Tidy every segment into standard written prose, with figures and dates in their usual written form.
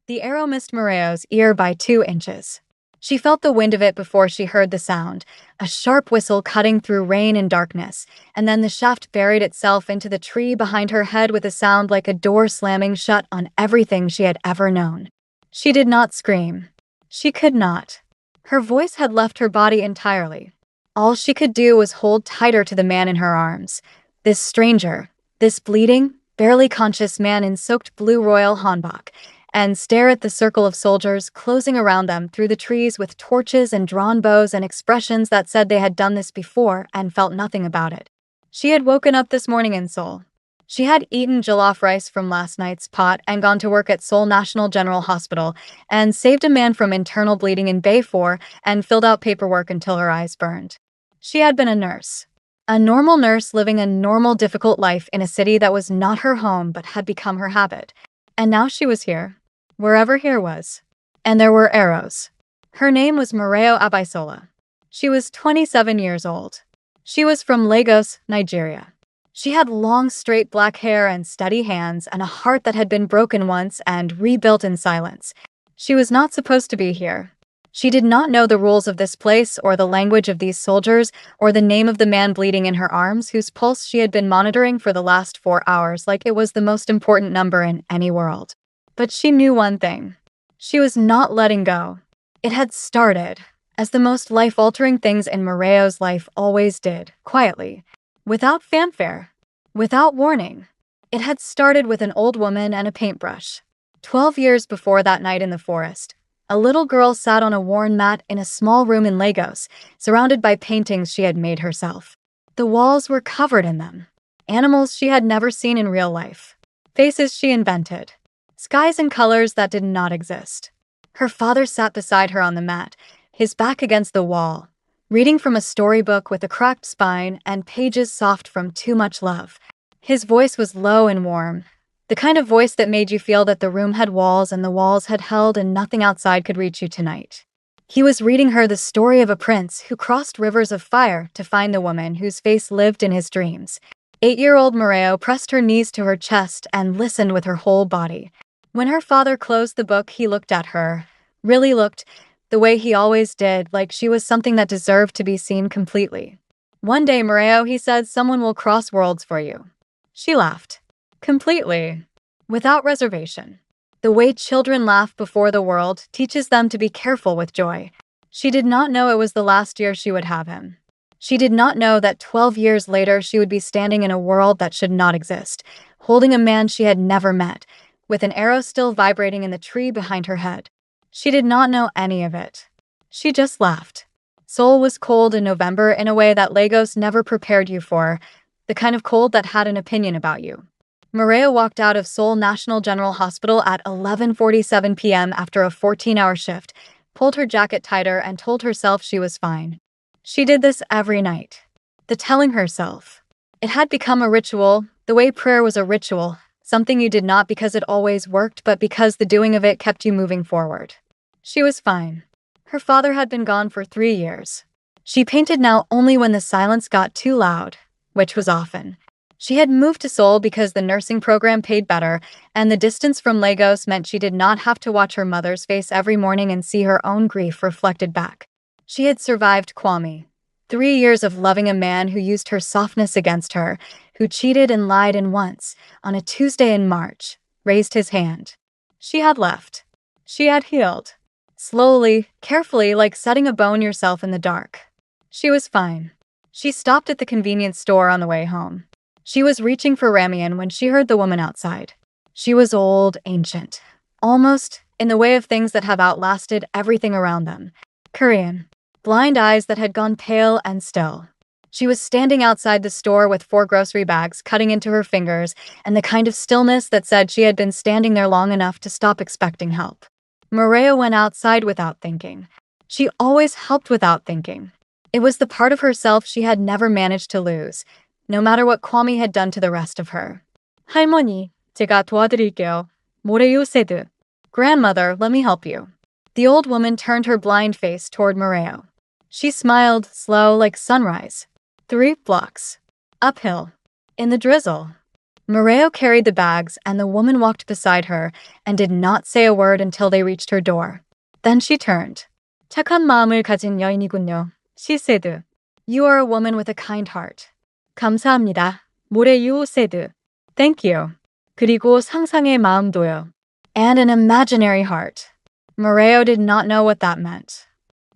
The arrow missed Moreo's ear by 2 inches. She felt the wind of it before she heard the sound, a sharp whistle cutting through rain and darkness, and then the shaft buried itself into the tree behind her head with a sound like a door slamming shut on everything she had ever known. She did not scream. She could not. Her voice had left her body entirely. All she could do was hold tighter to the man in her arms. This stranger, this bleeding, barely conscious man in soaked blue royal hanbok, and stare at the circle of soldiers closing around them through the trees with torches and drawn bows and expressions that said they had done this before and felt nothing about it. She had woken up this morning in Seoul. She had eaten jollof rice from last night's pot and gone to work at Seoul National General Hospital and saved a man from internal bleeding in Bay 4 and filled out paperwork until her eyes burned. She had been a nurse. A normal nurse living a normal difficult life in a city that was not her home but had become her habit. And now she was here. Wherever here was. And there were arrows. Her name was Moreo Abisola. She was 27 years old. She was from Lagos, Nigeria. She had long, straight black hair and steady hands and a heart that had been broken once and rebuilt in silence. She was not supposed to be here. She did not know the rules of this place or the language of these soldiers or the name of the man bleeding in her arms whose pulse she had been monitoring for the last 4 hours like it was the most important number in any world. But she knew one thing. She was not letting go. It had started, as the most life-altering things in Moreo's life always did, quietly, without fanfare, without warning. It had started with an old woman and a paintbrush. 12 years before that night in the forest, a little girl sat on a worn mat in a small room in Lagos, surrounded by paintings she had made herself. The walls were covered in them. Animals she had never seen in real life. Faces she invented. Skies and colors that did not exist. Her father sat beside her on the mat, his back against the wall, reading from a storybook with a cracked spine and pages soft from too much love. His voice was low and warm, the kind of voice that made you feel that the room had walls and the walls had held and nothing outside could reach you tonight. He was reading her the story of a prince who crossed rivers of fire to find the woman whose face lived in his dreams. 8-year-old Moreo pressed her knees to her chest and listened with her whole body. When her father closed the book, he looked at her, really looked, the way he always did, like she was something that deserved to be seen completely. One day, Moreo, he said, someone will cross worlds for you. She laughed. Completely. Without reservation. The way children laugh before the world teaches them to be careful with joy. She did not know it was the last year she would have him. She did not know that 12 years later she would be standing in a world that should not exist, holding a man she had never met, with an arrow still vibrating in the tree behind her head. She did not know any of it. She just laughed. Seoul was cold in November in a way that Lagos never prepared you for, the kind of cold that had an opinion about you. Moreo walked out of Seoul National General Hospital at 11:47 p.m. after a 14-hour shift, pulled her jacket tighter and told herself she was fine. She did this every night. The telling herself. It had become a ritual, the way prayer was a ritual, something you did not because it always worked but because the doing of it kept you moving forward. She was fine. Her father had been gone for 3 years. She painted now only when the silence got too loud, which was often. She had moved to Seoul because the nursing program paid better, and the distance from Lagos meant she did not have to watch her mother's face every morning and see her own grief reflected back. She had survived Kwame. 3 years of loving a man who used her softness against her, who cheated and lied, and once, on a Tuesday in March, raised his hand. She had left. She had healed. Slowly, carefully, like setting a bone yourself in the dark. She was fine. She stopped at the convenience store on the way home. She was reaching for ramen when she heard the woman outside. She was old, ancient, almost in the way of things that have outlasted everything around them. Korean. Blind eyes that had gone pale and still. She was standing outside the store with 4 grocery bags cutting into her fingers and the kind of stillness that said she had been standing there long enough to stop expecting help. Moreo went outside without thinking. She always helped without thinking. It was the part of herself she had never managed to lose, no matter what Kwame had done to the rest of her. 할머니, 제가 도와드릴게요. 뭐래요, 세드? Grandmother, let me help you. The old woman turned her blind face toward Moreo. She smiled, slow like sunrise. 3 blocks. Uphill. In the drizzle. Moreo carried the bags, and the woman walked beside her and did not say a word until they reached her door. Then she turned. 착한 마음을 가진 여인이군요. She said. You are a woman with a kind heart. 감사합니다. 모래 you said. Thank you. 그리고 상상의 마음도요. And an imaginary heart. Moreo did not know what that meant.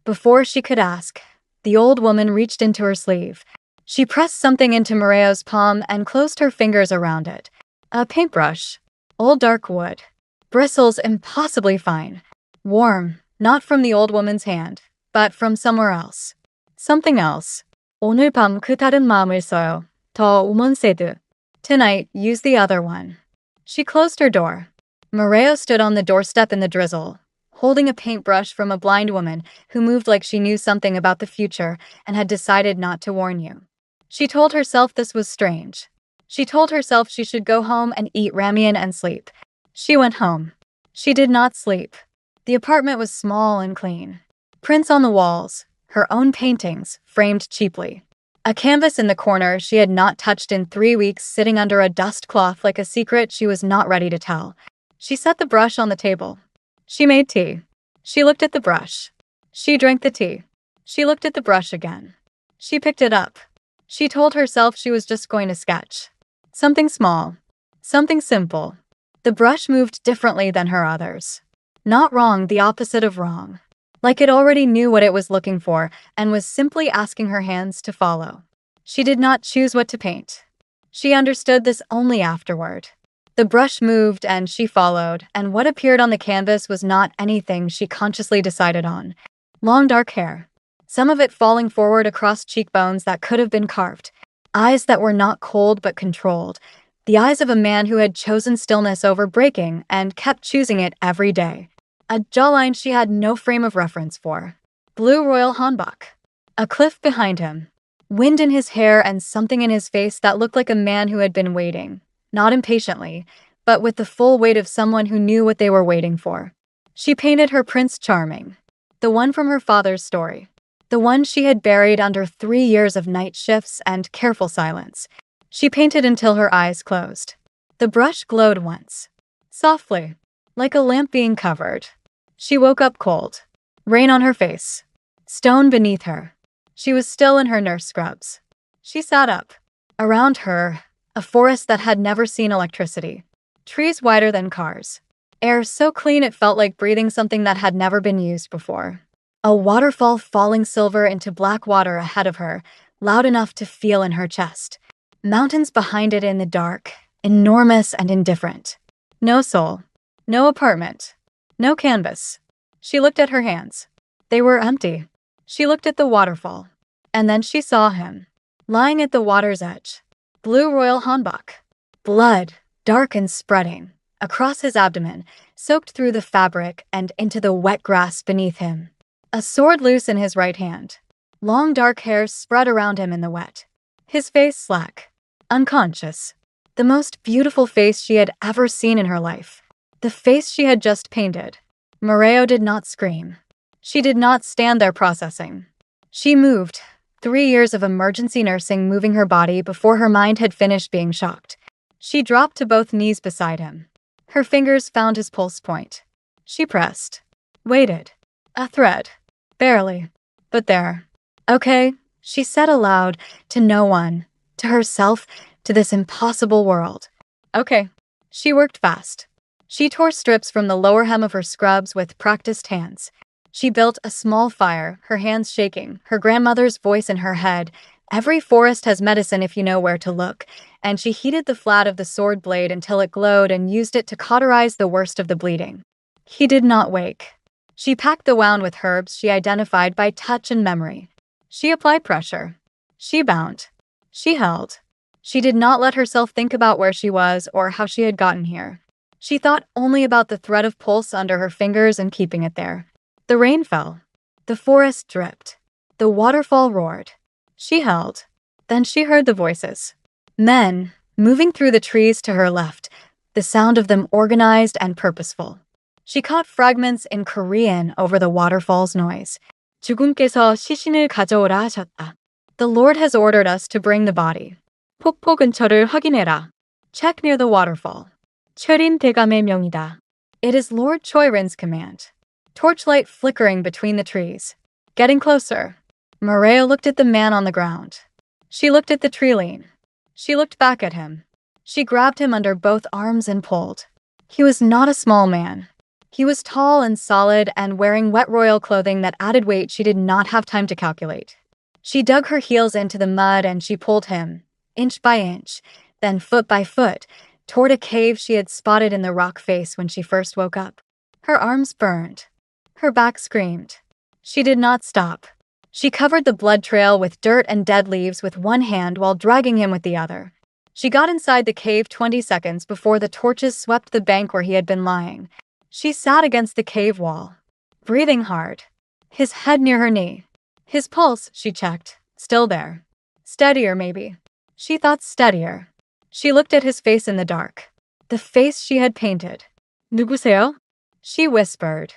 Before she could ask, the old woman reached into her sleeve. She pressed something into Moreo's palm and closed her fingers around it. A paintbrush. Old dark wood. Bristles impossibly fine. Warm, not from the old woman's hand, but from somewhere else. Something else. 오늘 밤 그 다른 마음을 써요. 더 woman said. Tonight, use the other one. She closed her door. Moreo stood on the doorstep in the drizzle, holding a paintbrush from a blind woman who moved like she knew something about the future and had decided not to warn you. She told herself this was strange. She told herself she should go home and eat ramen and sleep. She went home. She did not sleep. The apartment was small and clean. Prints on the walls, her own paintings, framed cheaply. A canvas in the corner she had not touched in 3 weeks sitting under a dust cloth like a secret she was not ready to tell. She set the brush on the table. She made tea. She looked at the brush. She drank the tea. She looked at the brush again. She picked it up. She told herself she was just going to sketch. Something small. Something simple. The brush moved differently than her others. Not wrong, the opposite of wrong. Like it already knew what it was looking for and was simply asking her hands to follow. She did not choose what to paint. She understood this only afterward. The brush moved and she followed, and what appeared on the canvas was not anything she consciously decided on. Long dark hair. Some of it falling forward across cheekbones that could have been carved. Eyes that were not cold but controlled. The eyes of a man who had chosen stillness over breaking and kept choosing it every day. A jawline she had no frame of reference for. Blue royal hanbok. A cliff behind him. Wind in his hair and something in his face that looked like a man who had been waiting. Not impatiently, but with the full weight of someone who knew what they were waiting for. She painted her Prince Charming. The one from her father's story. The one she had buried under 3 years of night shifts and careful silence. She painted until her eyes closed. The brush glowed once. Softly. Like a lamp being covered. She woke up cold. Rain on her face. Stone beneath her. She was still in her nurse scrubs. She sat up. Around her, a forest that had never seen electricity. Trees wider than cars. Air so clean it felt like breathing something that had never been used before. A waterfall falling silver into black water ahead of her, loud enough to feel in her chest. Mountains behind it in the dark, enormous and indifferent. No soul. No apartment. No canvas. She looked at her hands. They were empty. She looked at the waterfall. And then she saw him. Lying at the water's edge. Blue royal hanbok. Blood, dark and spreading, across his abdomen, soaked through the fabric and into the wet grass beneath him. A sword loose in his right hand. Long dark hair spread around him in the wet. His face slack. Unconscious. The most beautiful face she had ever seen in her life. The face she had just painted. Moreo did not scream. She did not stand there processing. She moved, 3 years of emergency nursing moving her body before her mind had finished being shocked. She dropped to both knees beside him. Her fingers found his pulse point. She pressed. Waited. A thread. Barely. But there. Okay, she said aloud, to no one, to herself, to this impossible world. Okay. She worked fast. She tore strips from the lower hem of her scrubs with practiced hands. She built a small fire, her hands shaking, her grandmother's voice in her head. Every forest has medicine if you know where to look, and she heated the flat of the sword blade until it glowed and used it to cauterize the worst of the bleeding. He did not wake. She packed the wound with herbs she identified by touch and memory. She applied pressure. She bound. She held. She did not let herself think about where she was or how she had gotten here. She thought only about the thread of pulse under her fingers and keeping it there. The rain fell. The forest dripped. The waterfall roared. She held. Then she heard the voices. Men, moving through the trees to her left, the sound of them organized and purposeful. She caught fragments in Korean over the waterfall's noise. 주군께서 시신을 가져오라 하셨다. The Lord has ordered us to bring the body. 폭포 근처를 확인해라. Check near the waterfall. Chorin 대감의 명이다. It is Lord Choirin's command. Torchlight flickering between the trees. Getting closer. Maria looked at the man on the ground. She looked at the tree-line. She looked back at him. She grabbed him under both arms and pulled. He was not a small man. He was tall and solid and wearing wet royal clothing that added weight she did not have time to calculate. She dug her heels into the mud and she pulled him, inch by inch, then foot by foot, toward a cave she had spotted in the rock face when she first woke up. Her arms burned. Her back screamed. She did not stop. She covered the blood trail with dirt and dead leaves with one hand while dragging him with the other. She got inside the cave 20 seconds before the torches swept the bank where he had been lying. She sat against the cave wall, breathing hard, his head near her knee. His pulse, she checked, still there. Steadier, maybe. She thought steadier. She looked at his face in the dark. The face she had painted. 누구세요? She whispered.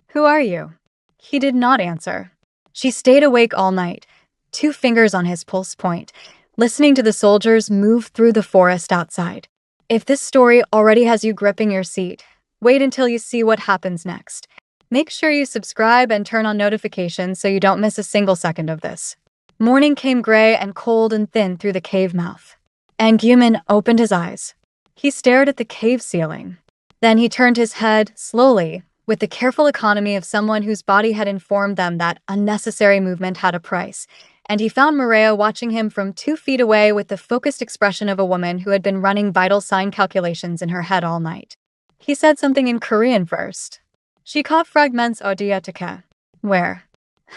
Who are you? He did not answer. She stayed awake all night, 2 fingers on his pulse point, listening to the soldiers move through the forest outside. If this story already has you gripping your seat, wait until you see what happens next. Make sure you subscribe and turn on notifications so you don't miss a single second of this. Morning came gray and cold and thin through the cave mouth. And Guman opened his eyes. He stared at the cave ceiling. Then he turned his head, slowly, with the careful economy of someone whose body had informed them that unnecessary movement had a price, and he found Maria watching him from 2 feet away with the focused expression of a woman who had been running vital sign calculations in her head all night. He said something in Korean first. She caught fragments 어디어떻게. Where?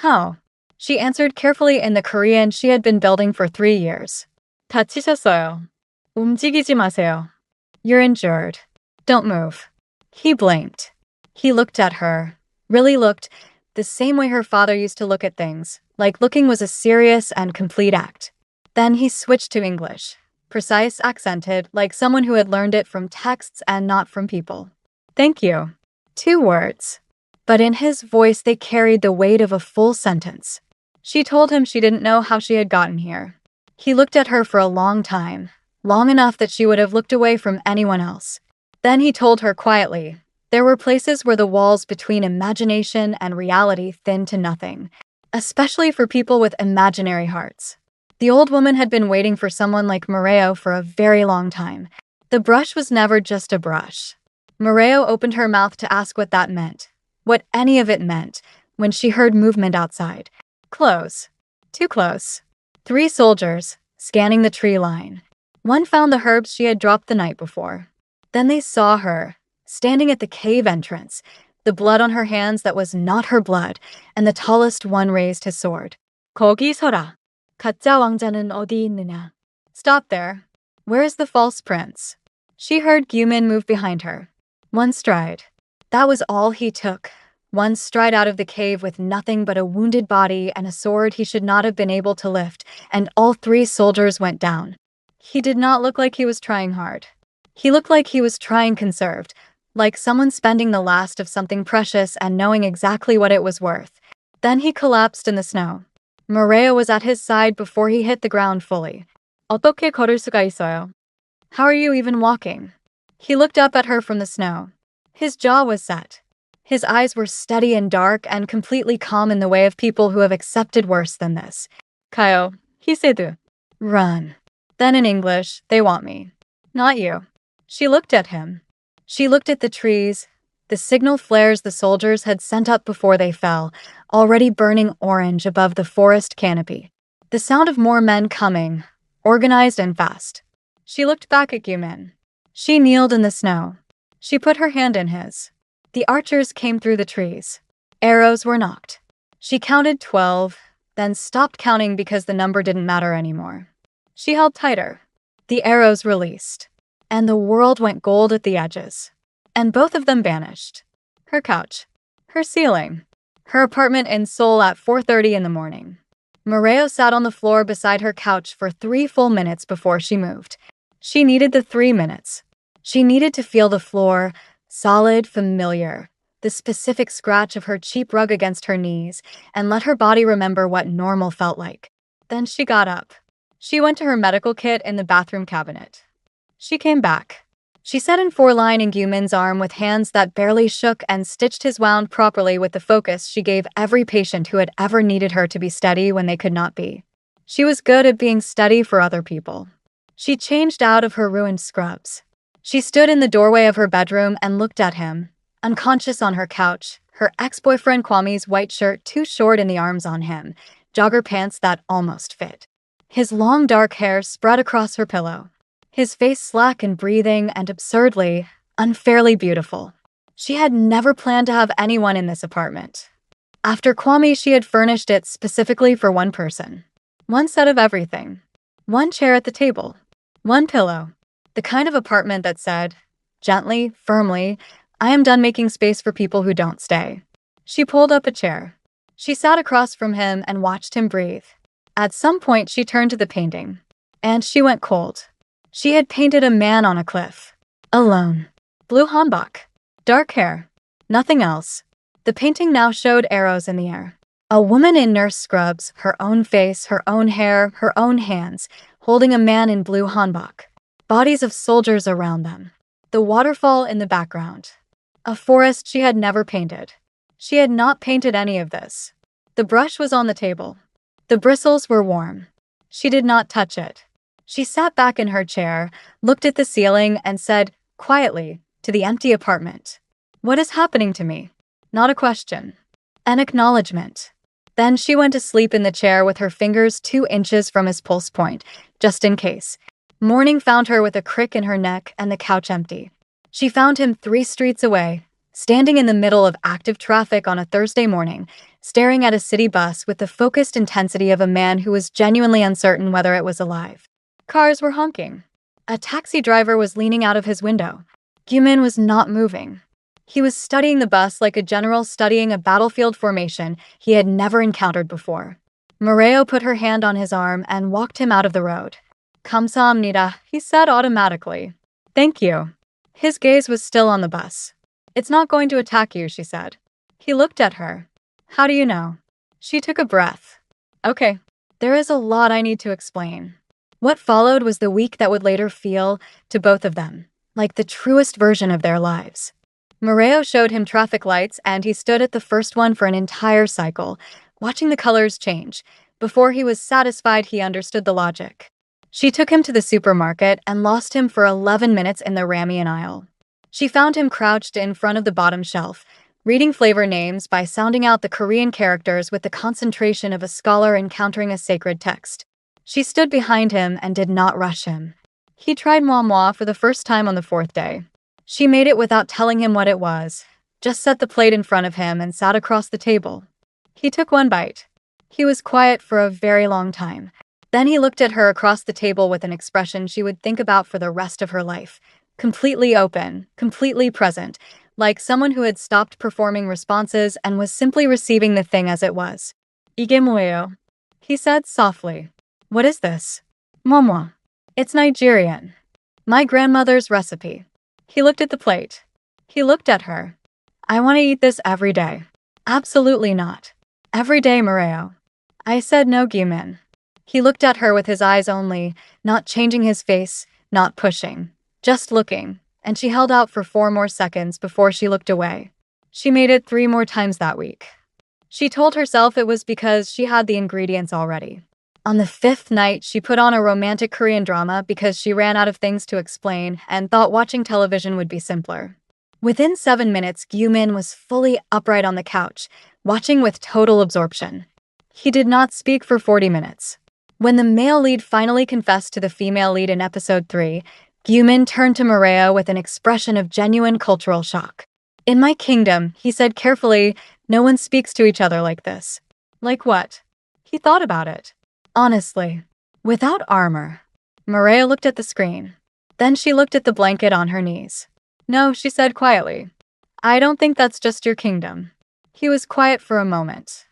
How? She answered carefully in the Korean she had been building for 3 years. 다치셨어요. 움직이지 마세요. You're injured. Don't move. He blinked. He looked at her, really looked, the same way her father used to look at things, like looking was a serious and complete act. Then he switched to English, precise, accented, like someone who had learned it from texts and not from people. Thank you. 2 words. But in his voice they carried the weight of a full sentence. She told him she didn't know how she had gotten here. He looked at her for a long time, long enough that she would have looked away from anyone else. Then he told her quietly, there were places where the walls between imagination and reality thinned to nothing, especially for people with imaginary hearts. The old woman had been waiting for someone like Moreo for a very long time. The brush was never just a brush. Moreo opened her mouth to ask what that meant, what any of it meant, when she heard movement outside. Close. Too close. 3 soldiers, scanning the tree line. One found the herbs she had dropped the night before. Then they saw her, standing at the cave entrance, the blood on her hands that was not her blood, and the tallest one raised his sword. 거기 서라. 가짜 왕자는 어디 있느냐? Stop there. Where is the false prince? She heard Guman move behind her. 1 stride. That was all he took. 1 stride out of the cave with nothing but a wounded body and a sword he should not have been able to lift, and all 3 soldiers went down. He did not look like he was trying hard. He looked like he was trying conserved, like someone spending the last of something precious and knowing exactly what it was worth. Then he collapsed in the snow. Maria was at his side before he hit the ground fully. 어떻게 걸을 수가 있어요? How are you even walking? He looked up at her from the snow. His jaw was set. His eyes were steady and dark and completely calm in the way of people who have accepted worse than this. 가요. He said. Run. Then in English, they want me. Not you. She looked at him. She looked at the trees, the signal flares the soldiers had sent up before they fell, already burning orange above the forest canopy. The sound of more men coming, organized and fast. She looked back at Guman. She kneeled in the snow. She put her hand in his. The archers came through the trees. Arrows were knocked. She counted 12, then stopped counting because the number didn't matter anymore. She held tighter. The arrows released. And the world went gold at the edges. And both of them vanished. Her couch. Her ceiling. Her apartment in Seoul at 4:30 in the morning. Moreo sat on the floor beside her couch for 3 full minutes before she moved. She needed the 3 minutes. She needed to feel the floor, solid, familiar, the specific scratch of her cheap rug against her knees, and let her body remember what normal felt like. Then she got up. She went to her medical kit in the bathroom cabinet. She came back. She sat in four-line in Gumin's arm with hands that barely shook and stitched his wound properly with the focus she gave every patient who had ever needed her to be steady when they could not be. She was good at being steady for other people. She changed out of her ruined scrubs. She stood in the doorway of her bedroom and looked at him, unconscious on her couch, her ex-boyfriend Kwame's white shirt too short in the arms on him, jogger pants that almost fit. His long dark hair spread across her pillow. His face slack and breathing and absurdly, unfairly beautiful. She had never planned to have anyone in this apartment. After Kwame, she had furnished it specifically for one person. One set of everything. One chair at the table. One pillow. The kind of apartment that said, gently, firmly, I am done making space for people who don't stay. She pulled up a chair. She sat across from him and watched him breathe. At some point, she turned to the painting. And she went cold. She had painted a man on a cliff. Alone. Blue hanbok. Dark hair. Nothing else. The painting now showed arrows in the air. A woman in nurse scrubs, her own face, her own hair, her own hands, holding a man in blue hanbok. Bodies of soldiers around them. The waterfall in the background. A forest she had never painted. She had not painted any of this. The brush was on the table. The bristles were warm. She did not touch it. She sat back in her chair, looked at the ceiling, and said, quietly, to the empty apartment, "What is happening to me?" Not a question. An acknowledgement. Then she went to sleep in the chair with her fingers 2 inches from his pulse point, just in case. Morning found her with a crick in her neck and the couch empty. She found him 3 streets away, standing in the middle of active traffic on a Thursday morning, staring at a city bus with the focused intensity of a man who was genuinely uncertain whether it was alive. Cars were honking. A taxi driver was leaning out of his window. Gumin was not moving. He was studying the bus like a general studying a battlefield formation he had never encountered before. Moreo put her hand on his arm and walked him out of the road. "Kamsahamnida," he said automatically. "Thank you." His gaze was still on the bus. "It's not going to attack you," she said. He looked at her. "How do you know?" She took a breath. "Okay. There is a lot I need to explain." What followed was the week that would later feel, to both of them, like the truest version of their lives. Moreo showed him traffic lights, and he stood at the first one for an entire cycle, watching the colors change, before he was satisfied he understood the logic. She took him to the supermarket and lost him for 11 minutes in the ramen aisle. She found him crouched in front of the bottom shelf, reading flavor names by sounding out the Korean characters with the concentration of a scholar encountering a sacred text. She stood behind him and did not rush him. He tried moi moi for the first time on the 4th day. She made it without telling him what it was, just set the plate in front of him and sat across the table. He took one bite. He was quiet for a very long time. Then he looked at her across the table with an expression she would think about for the rest of her life. Completely open, completely present, like someone who had stopped performing responses and was simply receiving the thing as it was. "Ige moeo," he said softly. "What is this?" "Momo. It's Nigerian. My grandmother's recipe." He looked at the plate. He looked at her. "I want to eat this every day." "Absolutely not. Every day, Moreo." I said no, Gumin. He looked at her with his eyes only, not changing his face, not pushing, just looking, and she held out for 4 more seconds before she looked away. She made it 3 more times that week. She told herself it was because she had the ingredients already. On the 5th night, she put on a romantic Korean drama because she ran out of things to explain and thought watching television would be simpler. Within 7 minutes, Gumin was fully upright on the couch, watching with total absorption. He did not speak for 40 minutes. When the male lead finally confessed to the female lead in episode 3, Gumin turned to Moreo with an expression of genuine cultural shock. "In my kingdom," he said carefully, "no one speaks to each other like this." "Like what?" He thought about it. "Honestly. Without armor." Moreo looked at the screen. Then she looked at the blanket on her knees. "No," she said quietly. "I don't think that's just your kingdom." He was quiet for a moment.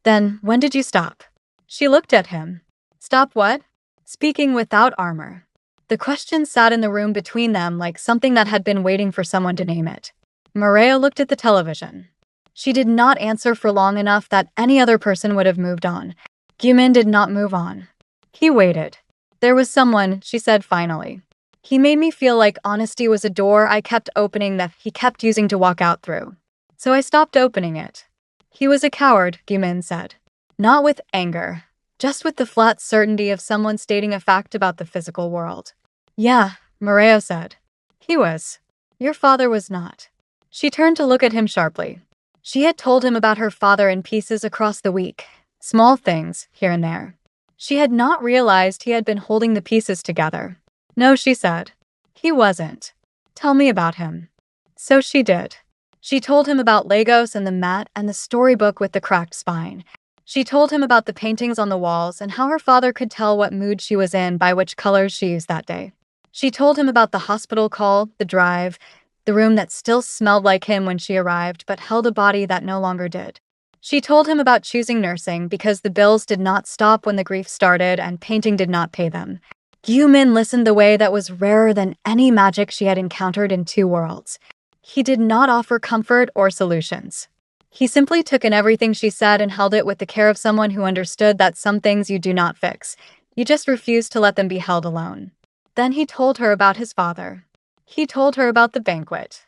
"Then, when did you stop?" She looked at him. "Stop what?" "Speaking without armor." The question sat in the room between them like something that had been waiting for someone to name it. Moreo looked at the television. She did not answer for long enough that any other person would have moved on. Gumin did not move on. He waited. "There was someone," she said finally. He made me feel like honesty was a door I kept opening that he kept using to walk out through. So I stopped opening it. He was a coward, Gumin said. Not with anger, just with the flat certainty of someone stating a fact about the physical world. Yeah, Moreo said. He was. Your father was not. She turned to look at him sharply. She had told him about her father in pieces across the week, small things, here and there. She had not realized he had been holding the pieces together. No, she said. He wasn't. Tell me about him. So she did. She told him about Lagos and the mat and the storybook with the cracked spine. She told him about the paintings on the walls and how her father could tell what mood she was in by which colors she used that day. She told him about the hospital call, the drive, the room that still smelled like him when she arrived but held a body that no longer did. She told him about choosing nursing because the bills did not stop when the grief started and painting did not pay them. Gumin listened the way that was rarer than any magic she had encountered in two worlds. He did not offer comfort or solutions. He simply took in everything she said and held it with the care of someone who understood that some things you do not fix. You just refuse to let them be held alone. Then he told her about his father. He told her about the banquet.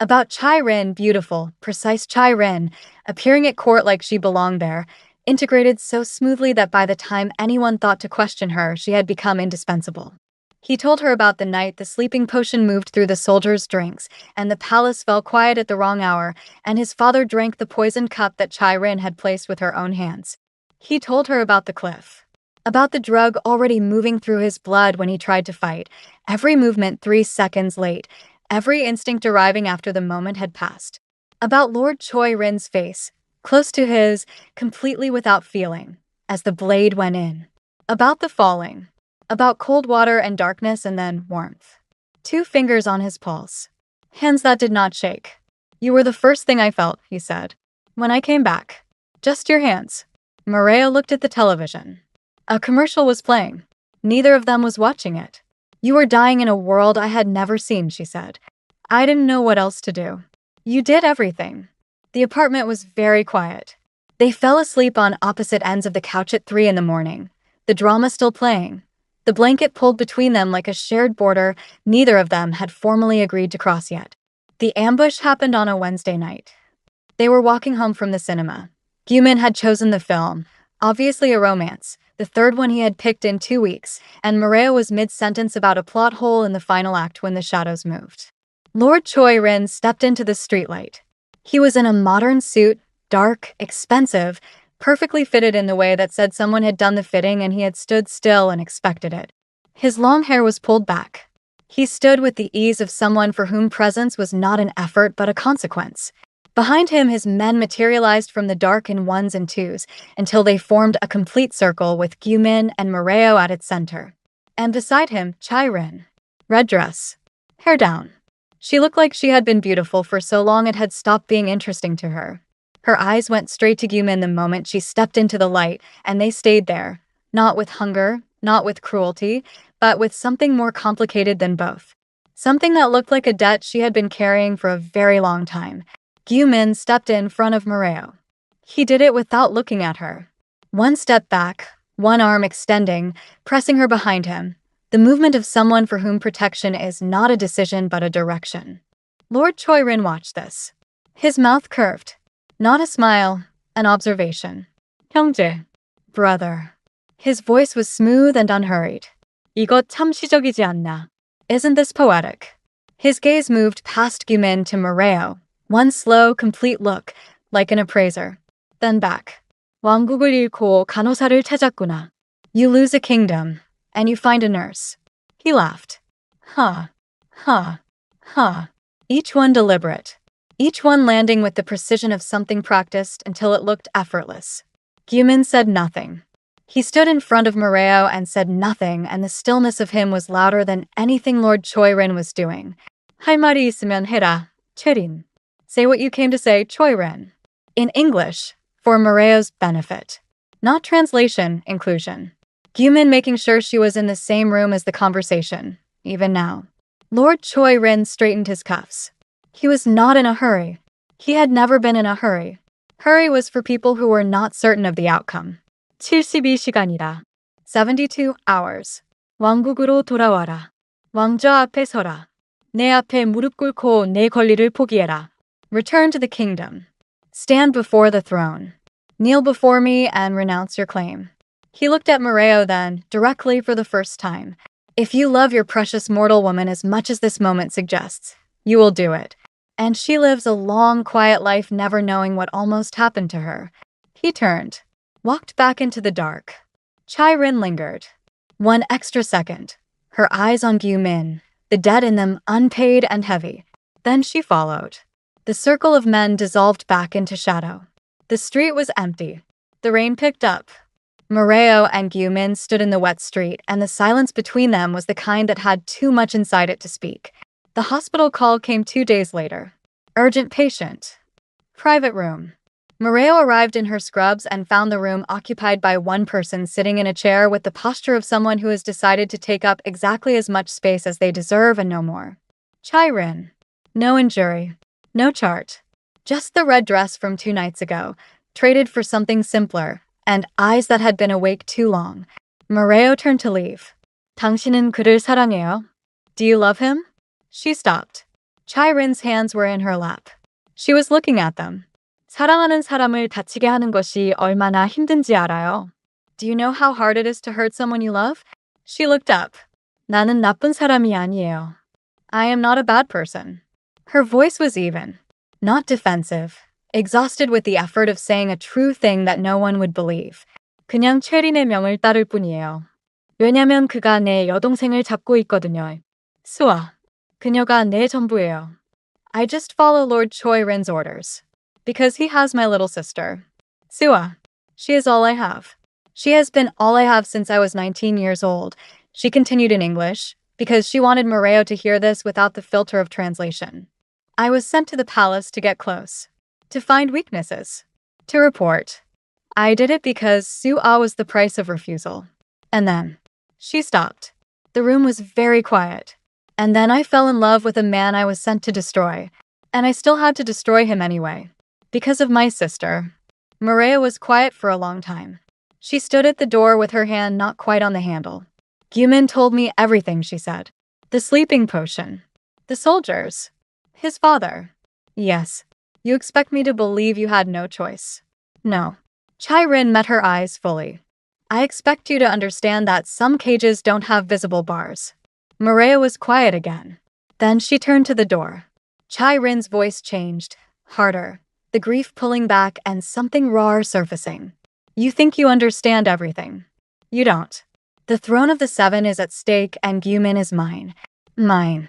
About Chai Rin, beautiful, precise Chai Rin, appearing at court like she belonged there, integrated so smoothly that by the time anyone thought to question her, she had become indispensable. He told her about the night the sleeping potion moved through the soldiers' drinks, and the palace fell quiet at the wrong hour, and his father drank the poisoned cup that Chai Rin had placed with her own hands. He told her about the cliff. About the drug already moving through his blood when he tried to fight, every movement 3 seconds late, every instinct arriving after the moment had passed. About Lord Choi Rin's face, close to his, completely without feeling, as the blade went in. About the falling. About cold water and darkness and then warmth. 2 fingers on his pulse. Hands that did not shake. You were the first thing I felt, he said. When I came back. Just your hands. Moreo looked at the television. A commercial was playing. Neither of them was watching it. You were dying in a world I had never seen, she said. I didn't know what else to do. You did everything. The apartment was very quiet. They fell asleep on opposite ends of the couch at 3 in the morning. The drama still playing. The blanket pulled between them like a shared border neither of them had formally agreed to cross yet. The ambush happened on a Wednesday night. They were walking home from the cinema. Gumin had chosen the film, obviously a romance, the third one he had picked in 2 weeks, and Moreo was mid-sentence about a plot hole in the final act when the shadows moved. Lord Choi Rin stepped into the streetlight. He was in a modern suit, dark, expensive, perfectly fitted in the way that said someone had done the fitting and he had stood still and expected it. His long hair was pulled back. He stood with the ease of someone for whom presence was not an effort but a consequence. Behind him, his men materialized from the dark in ones and twos until they formed a complete circle with Gumin and Moreo at its center. And beside him, Chai Rin. Red dress. Hair down. She looked like she had been beautiful for so long it had stopped being interesting to her. Her eyes went straight to Gumin the moment she stepped into the light, and they stayed there, not with hunger, not with cruelty, but with something more complicated than both. Something that looked like a debt she had been carrying for a very long time. Gumin stepped in front of Moreo. He did it without looking at her. One step back, one arm extending, pressing her behind him. The movement of someone for whom protection is not a decision but a direction. Lord Choi Rin watched this. His mouth curved. Not a smile, an observation. 형제. Brother. His voice was smooth and unhurried. 이거 참 시적이지 않나? Isn't this poetic? His gaze moved past Gumin to Moreo. One slow, complete look, like an appraiser. Then back. 왕국을 잃고 간호사를 찾았구나. You lose a kingdom, and you find a nurse. He laughed. Huh. Each one deliberate. Each one landing with the precision of something practiced until it looked effortless. Gumin said nothing. He stood in front of Moreo and said nothing, and the stillness of him was louder than anything Lord Choi Rin was doing. 할 말이 있으면 해라, 최린. Say what you came to say, Choi Rin. In English, for Moreo's benefit. Not translation, inclusion. Gumin making sure she was in the same room as the conversation, even now. Lord Choi Rin straightened his cuffs. He was not in a hurry. He had never been in a hurry. Hurry was for people who were not certain of the outcome. 72시간이다. 72 hours. 왕국으로 돌아와라. 왕좌 앞에 서라. 내 앞에 무릎 꿇고 내 권리를 포기해라. Return to the kingdom. Stand before the throne. Kneel before me and renounce your claim. He looked at Moreo then, directly for the first time. If you love your precious mortal woman as much as this moment suggests, you will do it. And she lives a long, quiet life never knowing what almost happened to her. He turned, walked back into the dark. Chai Rin lingered. 1 extra second. Her eyes on Gyu Min, the debt in them unpaid and heavy. Then she followed. The circle of men dissolved back into shadow. The street was empty. The rain picked up. Moreo and Gyu Min stood in the wet street, and the silence between them was the kind that had too much inside it to speak. The hospital call came 2 days later. Urgent patient. Private room. Moreo arrived in her scrubs and found the room occupied by one person sitting in a chair with the posture of someone who has decided to take up exactly as much space as they deserve and no more. Chai Rin. No injury. No chart. Just the red dress from 2 nights ago, traded for something simpler, and eyes that had been awake too long. Moreo turned to leave. 당신은 그를 사랑해요? Do you love him? She stopped. Chai Rin's hands were in her lap. She was looking at them. 사랑하는 사람을 다치게 하는 것이 얼마나 힘든지 알아요? Do you know how hard it is to hurt someone you love? She looked up. 나는 나쁜 사람이 아니에요. I am not a bad person. Her voice was even, not defensive, exhausted with the effort of saying a true thing that no one would believe. 그냥 최린의 명을 따를 뿐이에요. 왜냐면 그가 내 여동생을 잡고 있거든요. 수아, 그녀가 내 전부예요. I just follow Lord Choi Rin's orders. Because he has my little sister. Sua. She is all I have. She has been all I have since I was 19 years old. She continued in English, because she wanted Moreo to hear this without the filter of translation. I was sent to the palace to get close. To find weaknesses. To report. I did it because Sua was the price of refusal. And then. She stopped. The room was very quiet. And then I fell in love with a man I was sent to destroy. And I still had to destroy him anyway. Because of my sister. Moreo was quiet for a long time. She stood at the door with her hand not quite on the handle. Gyu Min told me everything, she said. The sleeping potion. The soldiers. His father. Yes. You expect me to believe you had no choice. No. Chai Rin met her eyes fully. I expect you to understand that some cages don't have visible bars. Moreo was quiet again. Then she turned to the door. Chai Rin's voice changed, harder. The grief pulling back and something raw surfacing. You think you understand everything. You don't. The throne of the 7 is at stake and Gyu Min is mine. Mine.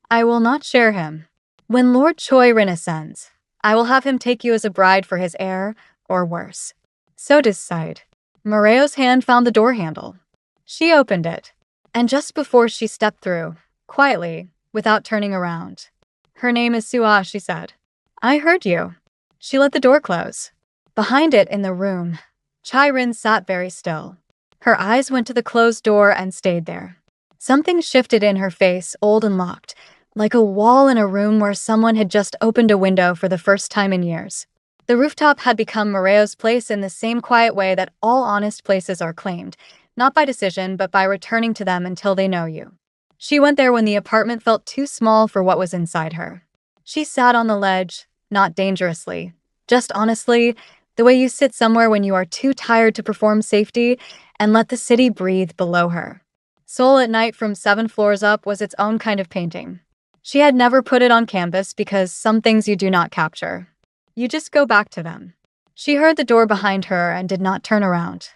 I will not share him. When Lord Choi Rin ascends, I will have him take you as a bride for his heir, or worse. So decide. Moreo's hand found the door handle. She opened it. And just before she stepped through, quietly, without turning around. Her name is Sua, she said. I heard you. She let the door close. Behind it in the room, Chai Rin sat very still. Her eyes went to the closed door and stayed there. Something shifted in her face, old and locked, like a wall in a room where someone had just opened a window for the first time in years. The rooftop had become Moreo's place in the same quiet way that all honest places are claimed, not by decision but by returning to them until they know you. She went there when the apartment felt too small for what was inside her. She sat on the ledge, not dangerously, just honestly, the way you sit somewhere when you are too tired to perform safety, and let the city breathe below her. Seoul at night from 7 floors up was its own kind of painting. She had never put it on canvas because some things you do not capture. You just go back to them. She heard the door behind her and did not turn around.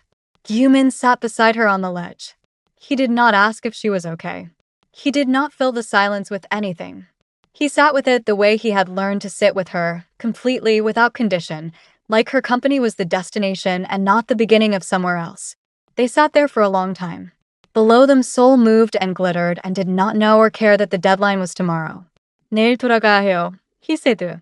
Gyu Min sat beside her on the ledge. He did not ask if she was okay. He did not fill the silence with anything. He sat with it the way he had learned to sit with her, completely, without condition, like her company was the destination and not the beginning of somewhere else. They sat there for a long time. Below them Seoul moved and glittered and did not know or care that the deadline was tomorrow. 내일 돌아가야 해요, he said.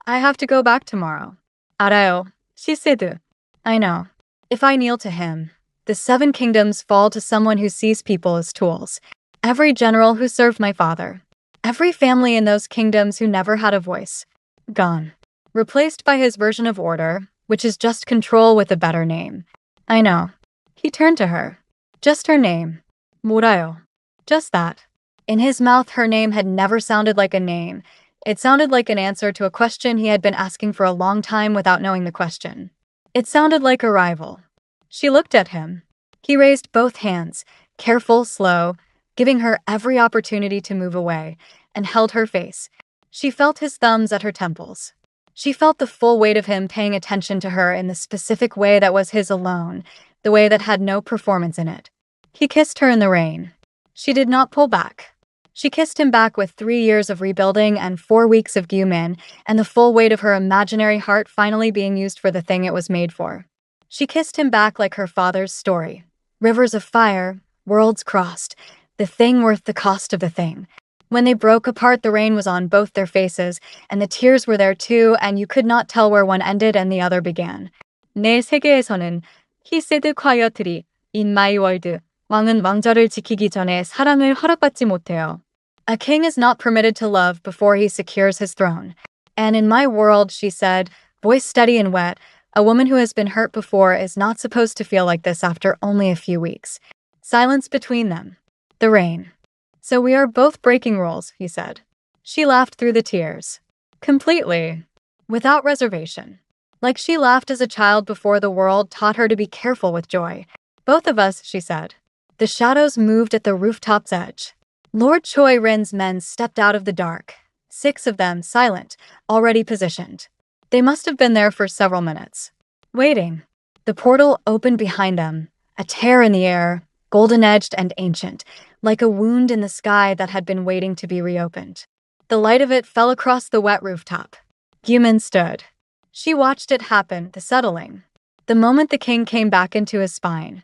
I have to go back tomorrow. 알아요, she said. I know. If I kneel to him, the 7 kingdoms fall to someone who sees people as tools. Every general who served my father. Every family in those kingdoms who never had a voice. Gone. Replaced by his version of order, which is just control with a better name. I know. He turned to her. Just her name. 뭐라요? Just that. In his mouth, her name had never sounded like a name. It sounded like an answer to a question he had been asking for a long time without knowing the question. It sounded like arrival. She looked at him. He raised both hands, careful, slow, giving her every opportunity to move away, and held her face. She felt his thumbs at her temples. She felt the full weight of him paying attention to her in the specific way that was his alone, the way that had no performance in it. He kissed her in the rain. She did not pull back. She kissed him back with 3 years of rebuilding and 4 weeks of Gumin, and the full weight of her imaginary heart finally being used for the thing it was made for. She kissed him back like her father's story. Rivers of fire, worlds crossed, the thing worth the cost of the thing. When they broke apart, the rain was on both their faces, and the tears were there too, and you could not tell where one ended and the other began. 내 세계에서는, he said quietly, in my world, 왕은 왕좌를 지키기 전에 사랑을 허락받지 못해요. A king is not permitted to love before he secures his throne. And in my world, she said, voice steady and wet, a woman who has been hurt before is not supposed to feel like this after only a few weeks. Silence between them. The rain. So we are both breaking rules, he said. She laughed through the tears. Completely. Without reservation. Like she laughed as a child before the world taught her to be careful with joy. Both of us, she said. The shadows moved at the rooftop's edge. Lord Choi Rin's men stepped out of the dark. 6 of them, silent, already positioned. They must have been there for several minutes. Waiting. The portal opened behind them, a tear in the air, golden-edged and ancient, like a wound in the sky that had been waiting to be reopened. The light of it fell across the wet rooftop. Gumin stood. She watched it happen, the settling. The moment the king came back into his spine.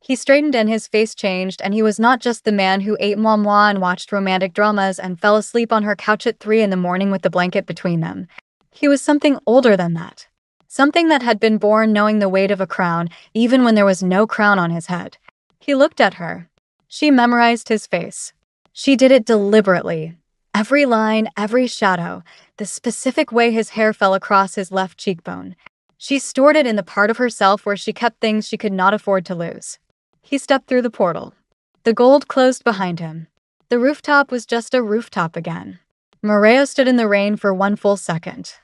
He straightened and his face changed, and he was not just the man who ate moi and watched romantic dramas and fell asleep on her couch at 3 in the morning with the blanket between them. He was something older than that. Something that had been born knowing the weight of a crown, even when there was no crown on his head. He looked at her. She memorized his face. She did it deliberately. Every line, every shadow, the specific way his hair fell across his left cheekbone. She stored it in the part of herself where she kept things she could not afford to lose. He stepped through the portal. The gold closed behind him. The rooftop was just a rooftop again. Moreo stood in the rain for 1 full second.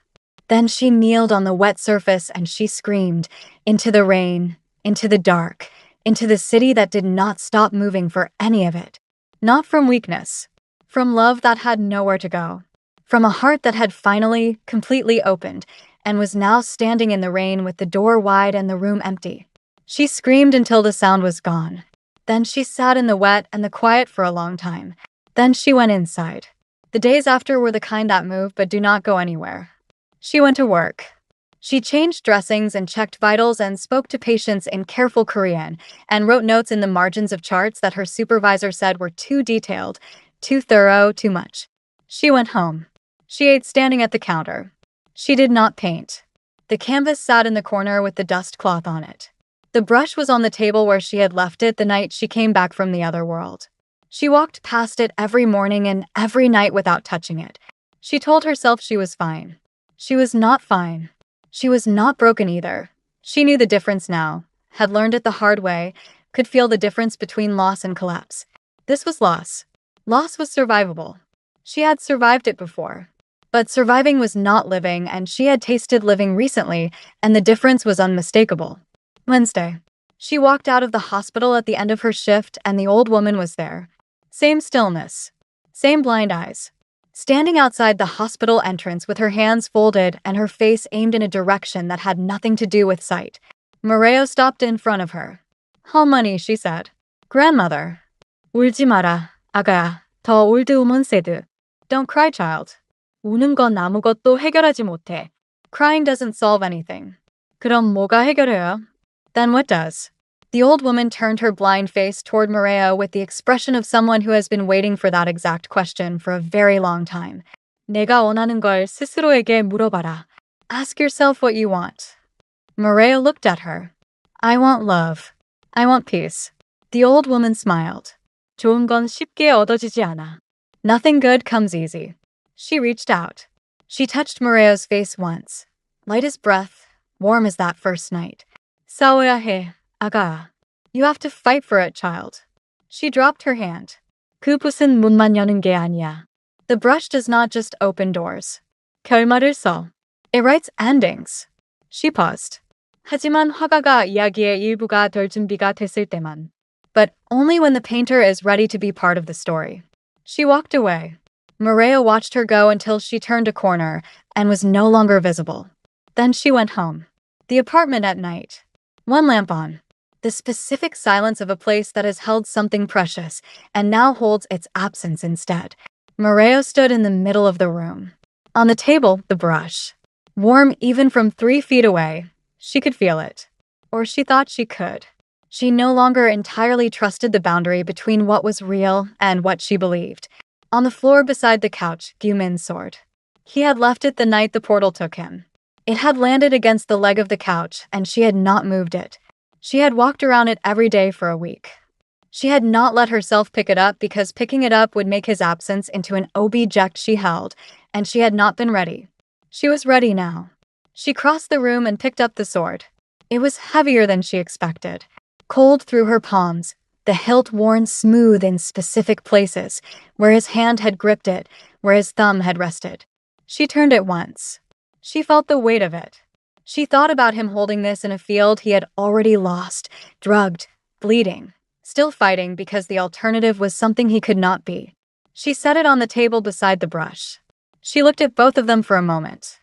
Then she kneeled on the wet surface and she screamed, into the rain, into the dark, into the city that did not stop moving for any of it. Not from weakness. From love that had nowhere to go. From a heart that had finally, completely opened, and was now standing in the rain with the door wide and the room empty. She screamed until the sound was gone. Then she sat in the wet and the quiet for a long time. Then she went inside. The days after were the kind that move but do not go anywhere. She went to work. She changed dressings and checked vitals and spoke to patients in careful Korean and wrote notes in the margins of charts that her supervisor said were too detailed, too thorough, too much. She went home. She ate standing at the counter. She did not paint. The canvas sat in the corner with the dust cloth on it. The brush was on the table where she had left it the night she came back from the other world. She walked past it every morning and every night without touching it. She told herself she was fine. She was not fine. She was not broken either. She knew the difference now, had learned it the hard way, could feel the difference between loss and collapse. This was loss. Loss was survivable. She had survived it before. But surviving was not living, and she had tasted living recently, and the difference was unmistakable. Wednesday. She walked out of the hospital at the end of her shift, and the old woman was there. Same stillness. Same blind eyes. Standing outside the hospital entrance with her hands folded and her face aimed in a direction that had nothing to do with sight. Moreo stopped in front of her. 할머니, she said. Grandmother. 울지 마라, 아가야. 더 올드 woman said. Don't cry, child. 우는 건 아무것도 해결하지 못해. Crying doesn't solve anything. 그럼 뭐가 해결해요? Then what does? The old woman turned her blind face toward Moreo with the expression of someone who has been waiting for that exact question for a very long time. 내가 원하는 걸 스스로에게 물어봐라. Ask yourself what you want. Moreo looked at her. I want love. I want peace. The old woman smiled. 좋은 건 쉽게 얻어지지 않아. Nothing good comes easy. She reached out. She touched Moreo's face once. Light as breath, warm as that first night. 싸워야 해, 아가. You have to fight for it, child. She dropped her hand. 그곳은 문만 여는 게 아니야. The brush does not just open doors. 결말을 써. It writes endings. She paused. 하지만 화가가 이야기의 일부가 될 준비가 됐을 때만. But only when the painter is ready to be part of the story. She walked away. Maria watched her go until she turned a corner and was no longer visible. Then she went home. The apartment at night. One lamp on. The specific silence of a place that has held something precious and now holds its absence instead. Maria stood in the middle of the room. On the table, the brush. Warm even from 3 feet away. She could feel it. Or she thought she could. She no longer entirely trusted the boundary between what was real and what she believed. On the floor beside the couch, Gumin's sword. He had left it the night the portal took him. It had landed against the leg of the couch, and she had not moved it. She had walked around it every day for a week. She had not let herself pick it up because picking it up would make his absence into an object she held, and she had not been ready. She was ready now. She crossed the room and picked up the sword. It was heavier than she expected. Cold through her palms, the hilt worn smooth in specific places, where his hand had gripped it, where his thumb had rested. She turned it once. She felt the weight of it. She thought about him holding this in a field he had already lost, drugged, bleeding, still fighting because the alternative was something he could not be. She set it on the table beside the brush. She looked at both of them for a moment.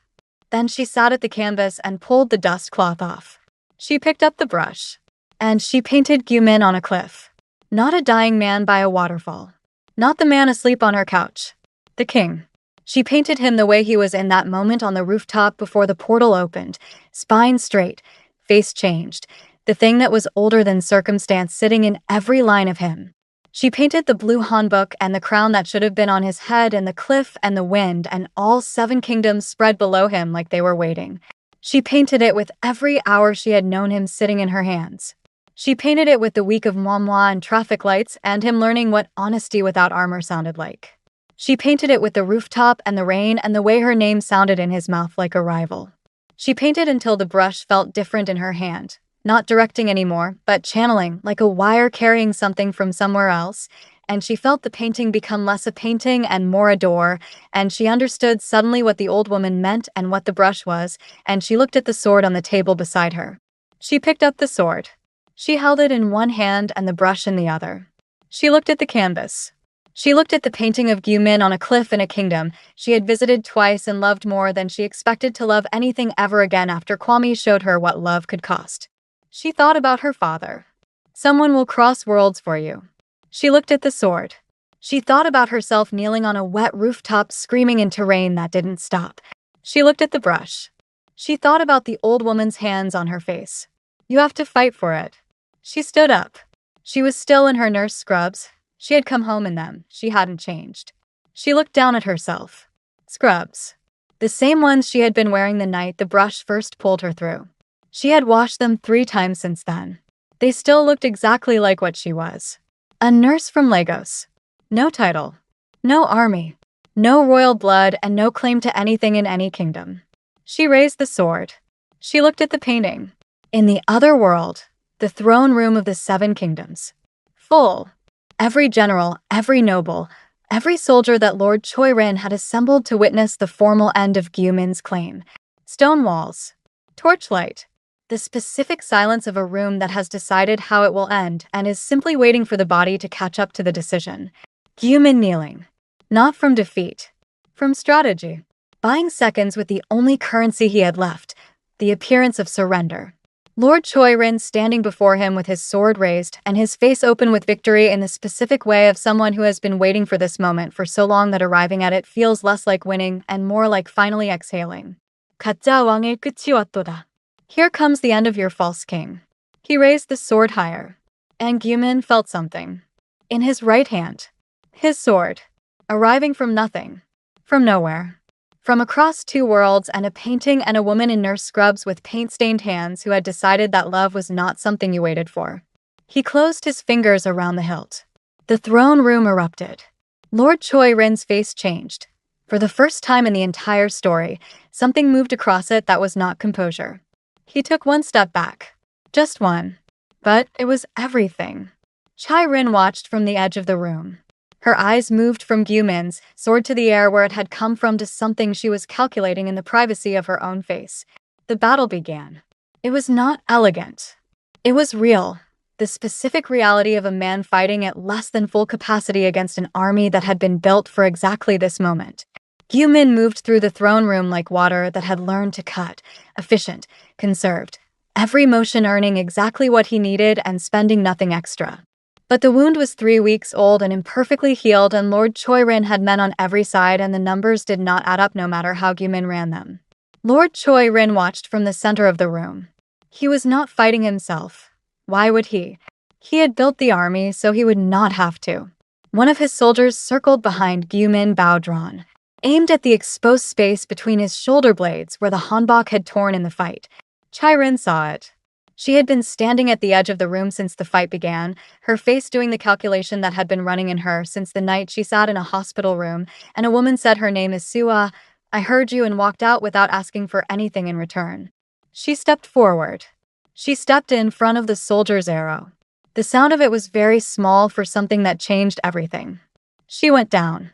Then she sat at the canvas and pulled the dust cloth off. She picked up the brush. And she painted Gumin on a cliff. Not a dying man by a waterfall. Not the man asleep on her couch. The king. She painted him the way he was in that moment on the rooftop before the portal opened, spine straight, face changed, the thing that was older than circumstance sitting in every line of him. She painted the blue hanbok and the crown that should have been on his head and the cliff and the wind and all 7 kingdoms spread below him like they were waiting. She painted it with every hour she had known him sitting in her hands. She painted it with the week of Moi and traffic lights and him learning what honesty without armor sounded like. She painted it with the rooftop and the rain and the way her name sounded in his mouth like a rival. She painted until the brush felt different in her hand, not directing anymore, but channeling, like a wire carrying something from somewhere else, and she felt the painting become less a painting and more a door, and she understood suddenly what the old woman meant and what the brush was, and she looked at the sword on the table beside her. She picked up the sword. She held it in one hand and the brush in the other. She looked at the canvas. She looked at the painting of Gumin on a cliff in a kingdom she had visited twice and loved more than she expected to love anything ever again after Kwame showed her what love could cost. She thought about her father. Someone will cross worlds for you. She looked at the sword. She thought about herself kneeling on a wet rooftop screaming into rain that didn't stop. She looked at the brush. She thought about the old woman's hands on her face. You have to fight for it. She stood up. She was still in her nurse scrubs. She had come home in them. She hadn't changed. She looked down at herself. Scrubs. The same ones she had been wearing the night the brush first pulled her through. She had washed them 3 times since then. They still looked exactly like what she was. A nurse from Lagos. No title. No army. No royal blood and no claim to anything in any kingdom. She raised the sword. She looked at the painting. In the other world, the throne room of the 7 kingdoms. Full. Every general, every noble, every soldier that Lord Choirin had assembled to witness the formal end of Gumin's claim. Stone walls. Torchlight. The specific silence of a room that has decided how it will end and is simply waiting for the body to catch up to the decision. Gumin kneeling. Not from defeat. From strategy. Buying seconds with the only currency he had left. The appearance of surrender. Lord Choirin standing before him with his sword raised and his face open with victory in the specific way of someone who has been waiting for this moment for so long that arriving at it feels less like winning and more like finally exhaling. 가짜 왕의 끝이 왔도다. Here comes the end of your false king. He raised the sword higher. And Gumin felt something. In his right hand. His sword. Arriving from nothing. From nowhere. From across 2 worlds and a painting and a woman in nurse scrubs with paint-stained hands who had decided that love was not something you waited for. He closed his fingers around the hilt. The throne room erupted. Lord Choirin's face changed. For the first time in the entire story, something moved across it that was not composure. He took 1 step back. Just one. But it was everything. Choirin watched from the edge of the room. Her eyes moved from Gyumin's sword to the air where it had come from to something she was calculating in the privacy of her own face. The battle began. It was not elegant. It was real. The specific reality of a man fighting at less than full capacity against an army that had been built for exactly this moment. Gyumin moved through the throne room like water that had learned to cut, efficient, conserved, every motion earning exactly what he needed and spending nothing extra. But the wound was 3 weeks old and imperfectly healed, and Lord Choi-rin had men on every side, and the numbers did not add up no matter how Gyumin ran them. Lord Choi-rin watched from the center of the room. He was not fighting himself. Why would he? He had built the army, so he would not have to. One of his soldiers circled behind Gyumin, bow drawn, aimed at the exposed space between his shoulder blades where the hanbok had torn in the fight. Choi-rin saw it. She had been standing at the edge of the room since the fight began, her face doing the calculation that had been running in her since the night she sat in a hospital room, and a woman said her name is Sua. I heard you, and walked out without asking for anything in return. She stepped forward. She stepped in front of the soldier's arrow. The sound of it was very small for something that changed everything. She went down.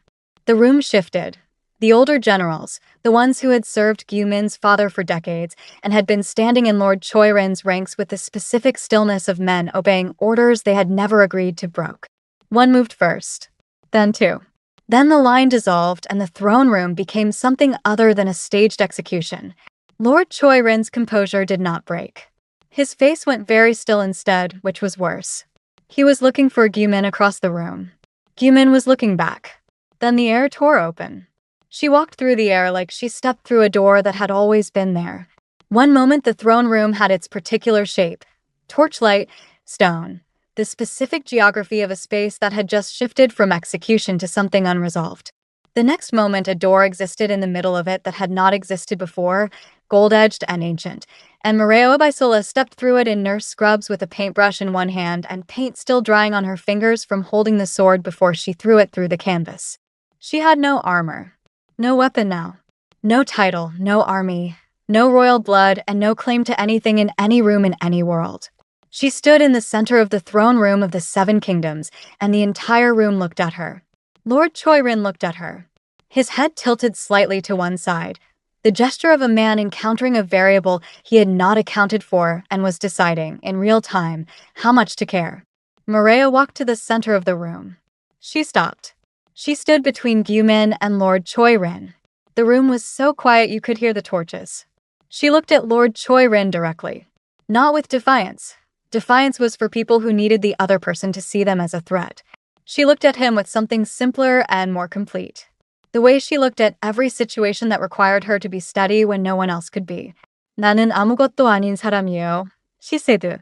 The room shifted. The older generals, the ones who had served Gyumin's father for decades and had been standing in Lord Choi-rin's ranks with the specific stillness of men obeying orders they had never agreed to, broke. One moved first. Then two. Then the line dissolved and the throne room became something other than a staged execution. Lord Choi-rin's composure did not break. His face went very still instead, which was worse. He was looking for Gyumin across the room. Gyumin was looking back. Then the air tore open. She walked through the air like she stepped through a door that had always been there. One moment the throne room had its particular shape. Torchlight, stone. The specific geography of a space that had just shifted from execution to something unresolved. The next moment a door existed in the middle of it that had not existed before, gold-edged and ancient, and Maria Obisola stepped through it in nurse scrubs with a paintbrush in one hand and paint still drying on her fingers from holding the sword before she threw it through the canvas. She had no armor. No weapon now. No title, no army, no royal blood, and no claim to anything in any room in any world. She stood in the center of the throne room of the 7 kingdoms, and the entire room looked at her. Lord Choi-rin looked at her. His head tilted slightly to one side, the gesture of a man encountering a variable he had not accounted for and was deciding, in real time, how much to care. Maria walked to the center of the room. She stopped. She stood between Gyumin and Lord Choi-rin. The room was so quiet you could hear the torches. She looked at Lord Choi-rin directly. Not with defiance. Defiance was for people who needed the other person to see them as a threat. She looked at him with something simpler and more complete. The way she looked at every situation that required her to be steady when no one else could be. 나는 아무것도 아닌 사람이에요, she said.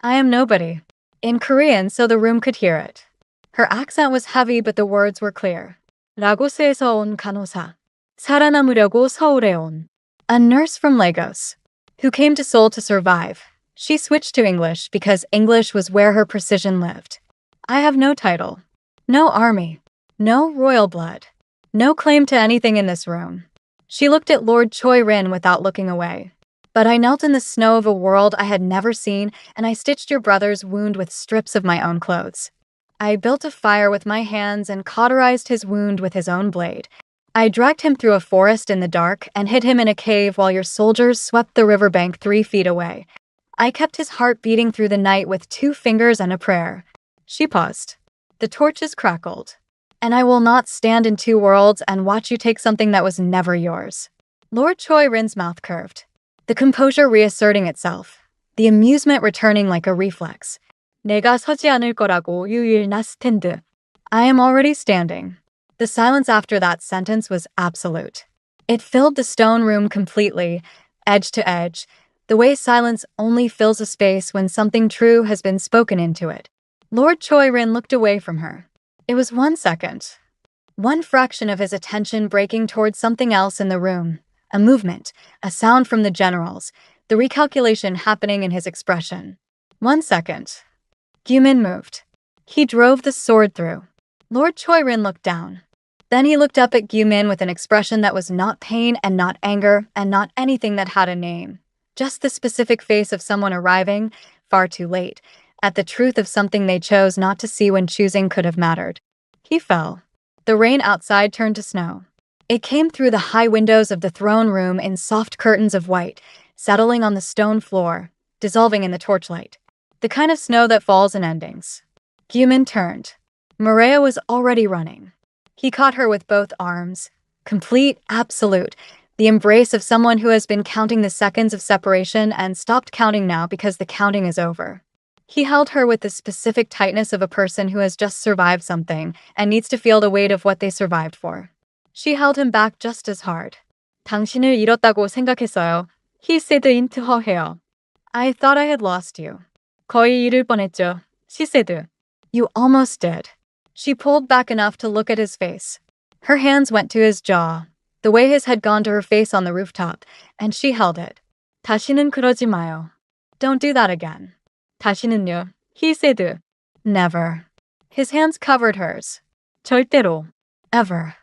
I am nobody. In Korean, so the room could hear it. Her accent was heavy, but the words were clear. 라고스에서 온 간호사. 살아남으려고 서울에 온. A nurse from Lagos. Who came to Seoul to survive. She switched to English because English was where her precision lived. I have no title. No army. No royal blood. No claim to anything in this room. She looked at Lord Choi-rin without looking away. But I knelt in the snow of a world I had never seen, and I stitched your brother's wound with strips of my own clothes. I built a fire with my hands and cauterized his wound with his own blade. I dragged him through a forest in the dark and hid him in a cave while your soldiers swept the riverbank 3 feet away. I kept his heart beating through the night with 2 fingers and a prayer. She paused. The torches crackled. And I will not stand in 2 worlds and watch you take something that was never yours. Lord Choi-rin's mouth curved. The composure reasserting itself. The amusement returning like a reflex. 내가 서지 않을 거라고 you will not stand. I am already standing. The silence after that sentence was absolute. It filled the stone room completely, edge to edge, the way silence only fills a space when something true has been spoken into it. Lord Choi-rin looked away from her. It was 1 second. One fraction of his attention breaking towards something else in the room. A movement, a sound from the generals, the recalculation happening in his expression. 1 second. Gyumin moved. He drove the sword through. Lord Choi-rin looked down. Then he looked up at Gyumin with an expression that was not pain and not anger and not anything that had a name. Just the specific face of someone arriving, far too late, at the truth of something they chose not to see when choosing could have mattered. He fell. The rain outside turned to snow. It came through the high windows of the throne room in soft curtains of white, settling on the stone floor, dissolving in the torchlight. The kind of snow that falls in endings. Guman turned. Maria was already running. He caught her with both arms. Complete, absolute. The embrace of someone who has been counting the seconds of separation and stopped counting now because the counting is over. He held her with the specific tightness of a person who has just survived something and needs to feel the weight of what they survived for. She held him back just as hard. 당신을 잃었다고 생각했어요. He said into her hair. I thought I had lost you. 거의 잃을 뻔했죠. She said. You almost did. She pulled back enough to look at his face. Her hands went to his jaw, the way his had gone to her face on the rooftop, and she held it. 다시는 그러지 마요. Don't do that again. 다시는요. He said. Never. His hands covered hers. 절대로. Ever.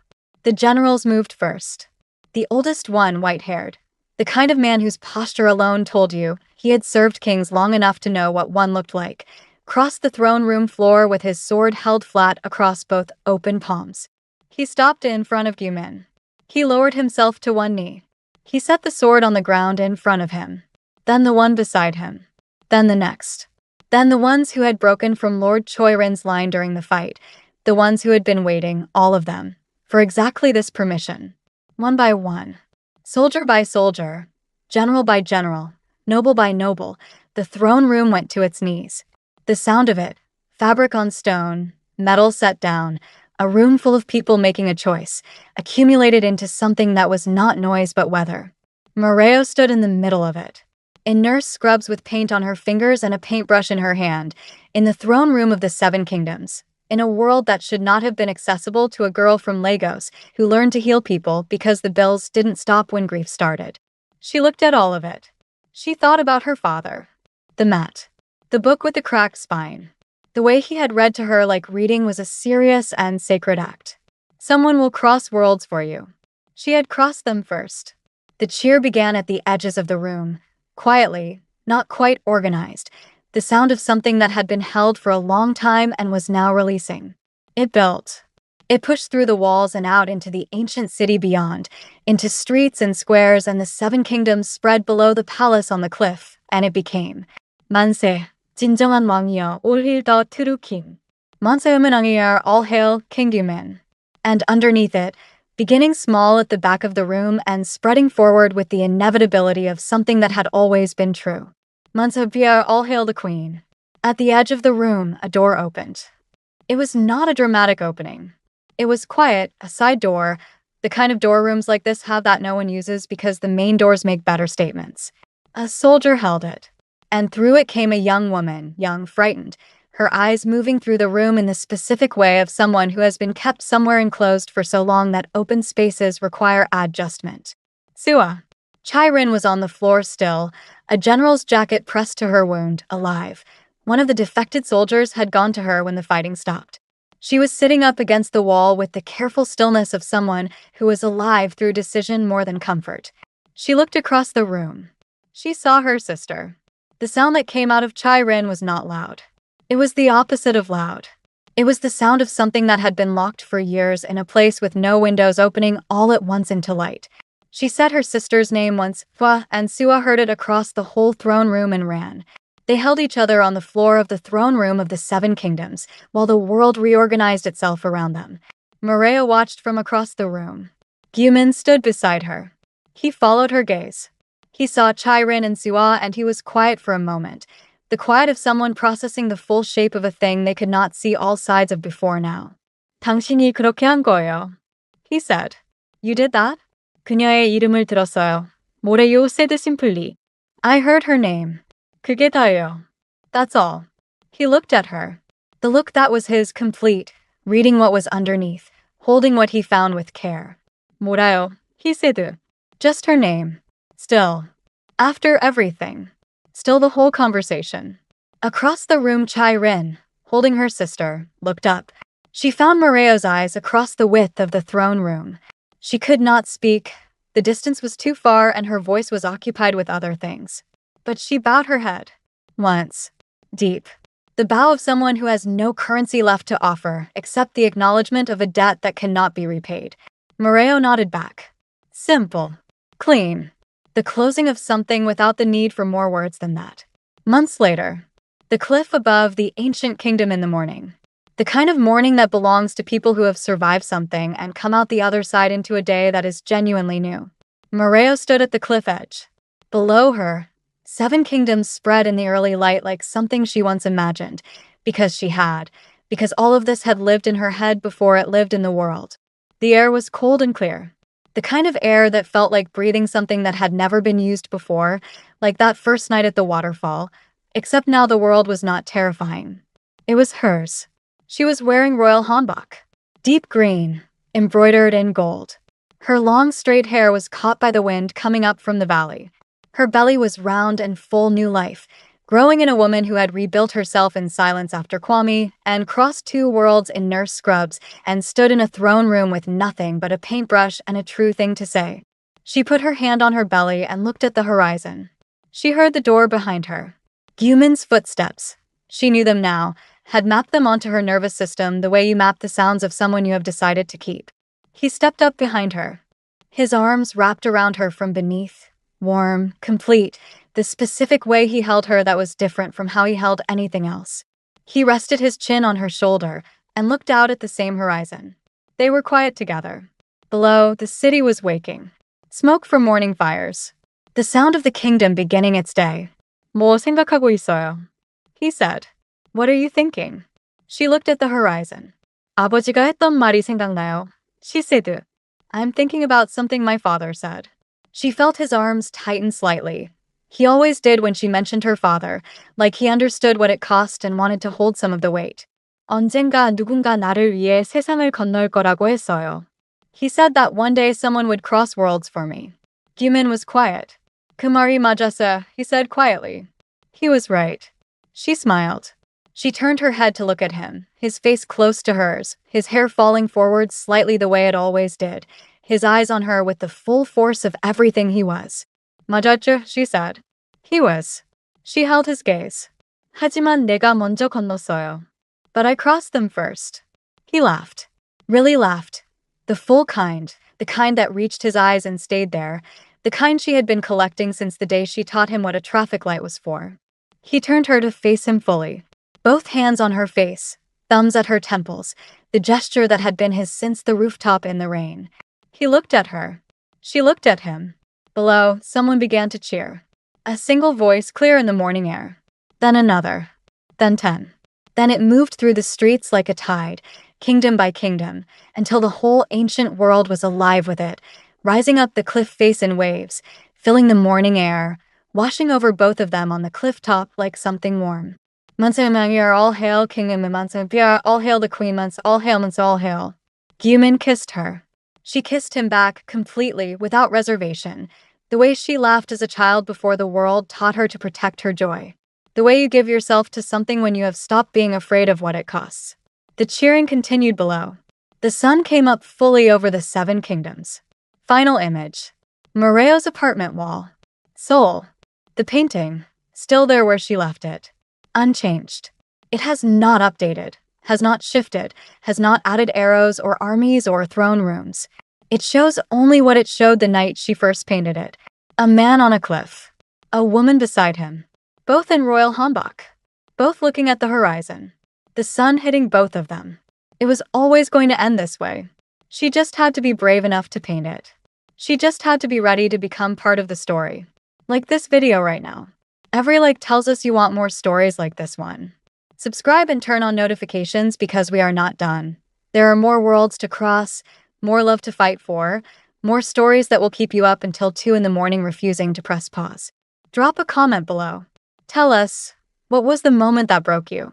The generals moved first. The oldest one, white-haired. The kind of man whose posture alone told you he had served kings long enough to know what one looked like, crossed the throne room floor with his sword held flat across both open palms. He stopped in front of Guman. He lowered himself to one knee. He set the sword on the ground in front of him. Then the one beside him. Then the next. Then the ones who had broken from Lord Choirin's line during the fight. The ones who had been waiting, all of them, for exactly this permission. One by one. Soldier by soldier. General by general. Noble by noble. The throne room went to its knees. The sound of it. Fabric on stone. Metal set down. A room full of people making a choice, accumulated into something that was not noise but weather. Moreo stood in the middle of it. In nurse scrubs with paint on her fingers and a paintbrush in her hand, in the throne room of the Seven Kingdoms, in a world that should not have been accessible to a girl from Lagos who learned to heal people because the bills didn't stop when grief started. She looked at all of it. She thought about her father. The mat. The book with the cracked spine. The way he had read to her like reading was a serious and sacred act. Someone will cross worlds for you. She had crossed them first. The cheer began at the edges of the room, quietly, not quite organized, the sound of something that had been held for a long time and was now releasing. It built. It pushed through the walls and out into the ancient city beyond, into streets and squares, and the Seven Kingdoms spread below the palace on the cliff, and it became 만세. 진정한 왕이여, all hail the true king. 만세 음은왕이여, all hail King Guman. And underneath it, beginning small at the back of the room and spreading forward with the inevitability of something that had always been true. 만세 비여, all hail the queen. At the edge of the room, a door opened. It was not a dramatic opening. It was quiet, a side door, the kind of door rooms like this have that no one uses because the main doors make better statements. A soldier held it. And through it came a young woman, young, frightened, her eyes moving through the room in the specific way of someone who has been kept somewhere enclosed for so long that open spaces require adjustment. Sua. Chirin was on the floor still, a general's jacket pressed to her wound, alive. One of the defected soldiers had gone to her when the fighting stopped. She was sitting up against the wall with the careful stillness of someone who was alive through decision more than comfort. She looked across the room. She saw her sister. The sound that came out of Chirin was not loud. It was the opposite of loud. It was the sound of something that had been locked for years in a place with no windows opening all at once into light. She said her sister's name once, Fua, and Sua heard it across the whole throne room and ran. They held each other on the floor of the throne room of the Seven Kingdoms, while the world reorganized itself around them. Maria watched from across the room. Guman stood beside her. He followed her gaze. He saw Chirin and Sua, and he was quiet for a moment, the quiet of someone processing the full shape of a thing they could not see all sides of before now. 당신이 그렇게 한 거예요. He said. You did that? 그녀의 이름을 들었어요. 뭐래요, said simply. I heard her name. 그게 다예요. That's all. He looked at her. The look that was his, complete, reading what was underneath, holding what he found with care. 뭐라요? He said. Just her name. Still. After everything. Still the whole conversation. Across the room, Chirin, holding her sister, looked up. She found Moreo's eyes across the width of the throne room. She could not speak. The distance was too far and her voice was occupied with other things. But she bowed her head. Once. Deep. The bow of someone who has no currency left to offer, except the acknowledgement of a debt that cannot be repaid. Moreo nodded back. Simple. Clean. The closing of something without the need for more words than that. Months later, the cliff above the ancient kingdom in the morning. The kind of morning that belongs to people who have survived something and come out the other side into a day that is genuinely new. Moreo stood at the cliff edge. Below her, 7 kingdoms spread in the early light like something she once imagined, because all of this had lived in her head before it lived in the world. The air was cold and clear. The kind of air that felt like breathing something that had never been used before, like that first night at the waterfall, except now the world was not terrifying. It was hers. She was wearing royal hanbok, deep green, embroidered in gold. Her long straight hair was caught by the wind coming up from the valley. Her belly was round and full new life, growing in a woman who had rebuilt herself in silence after Kwame and crossed 2 worlds in nurse scrubs and stood in a throne room with nothing but a paintbrush and a true thing to say. She put her hand on her belly and looked at the horizon. She heard the door behind her. Guman's footsteps. She knew them now, had mapped them onto her nervous system the way you map the sounds of someone you have decided to keep. He stepped up behind her. His arms wrapped around her from beneath, warm, complete, the specific way he held her that was different from how he held anything else. He rested his chin on her shoulder and looked out at the same horizon. They were quiet together. Below, the city was waking. Smoke from morning fires. The sound of the kingdom beginning its day. 뭐 생각하고 있어요? He said. What are you thinking? She looked at the horizon. 아버지가 했던 말이 생각나요? She said. I'm thinking about something my father said. She felt his arms tighten slightly. He always did when she mentioned her father, like he understood what it cost and wanted to hold some of the weight. 언젠가 누군가 나를 위해 세상을 건널 거라고 했어요. He said that one day someone would cross worlds for me. Guman was quiet. 그 말이 맞았어, he said quietly. He was right. She smiled. She turned her head to look at him, his face close to hers, his hair falling forward slightly the way it always did, his eyes on her with the full force of everything he was. 맞았죠, she said. He was. She held his gaze. 하지만 내가 먼저 건넜어요. But I crossed them first. He laughed. Really laughed. The full kind, the kind that reached his eyes and stayed there, the kind she had been collecting since the day she taught him what a traffic light was for. He turned her to face him fully. Both hands on her face, thumbs at her temples, the gesture that had been his since the rooftop in the rain. He looked at her. She looked at him. Below, someone began to cheer. A single voice clear in the morning air. Then another. Then 10. Then it moved through the streets like a tide, kingdom by kingdom, until the whole ancient world was alive with it, rising up the cliff face in waves, filling the morning air, washing over both of them on the cliff top like something warm. Mansa all hail King and Mansa all hail the Queen Mansa, all hail Mansa, all hail. Guman kissed her. She kissed him back completely, without reservation, the way she laughed as a child before the world taught her to protect her joy. The way you give yourself to something when you have stopped being afraid of what it costs. The cheering continued below. The sun came up fully over the 7 kingdoms. Final image. Moreo's apartment wall. Seoul. The painting, still there where she left it. Unchanged. It has not updated, has not shifted, has not added arrows or armies or throne rooms. It shows only what it showed the night she first painted it. A man on a cliff. A woman beside him. Both in royal hanbok. Both looking at the horizon. The sun hitting both of them. It was always going to end this way. She just had to be brave enough to paint it. She just had to be ready to become part of the story. Like this video right now. Every like tells us you want more stories like this one. Subscribe and turn on notifications because we are not done. There are more worlds to cross, more love to fight for, more stories that will keep you up until 2 in the morning refusing to press pause. Drop a comment below. Tell us, what was the moment that broke you?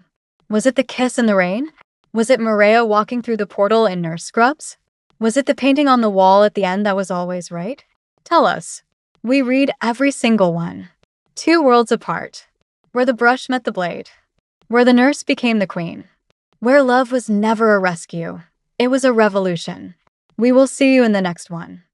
Was it the kiss in the rain? Was it Moreo walking through the portal in nurse scrubs? Was it the painting on the wall at the end that was always right? Tell us. We read every single one. 2 worlds apart. Where the brush met the blade. Where the nurse became the queen. Where love was never a rescue. It was a revolution. We will see you in the next one.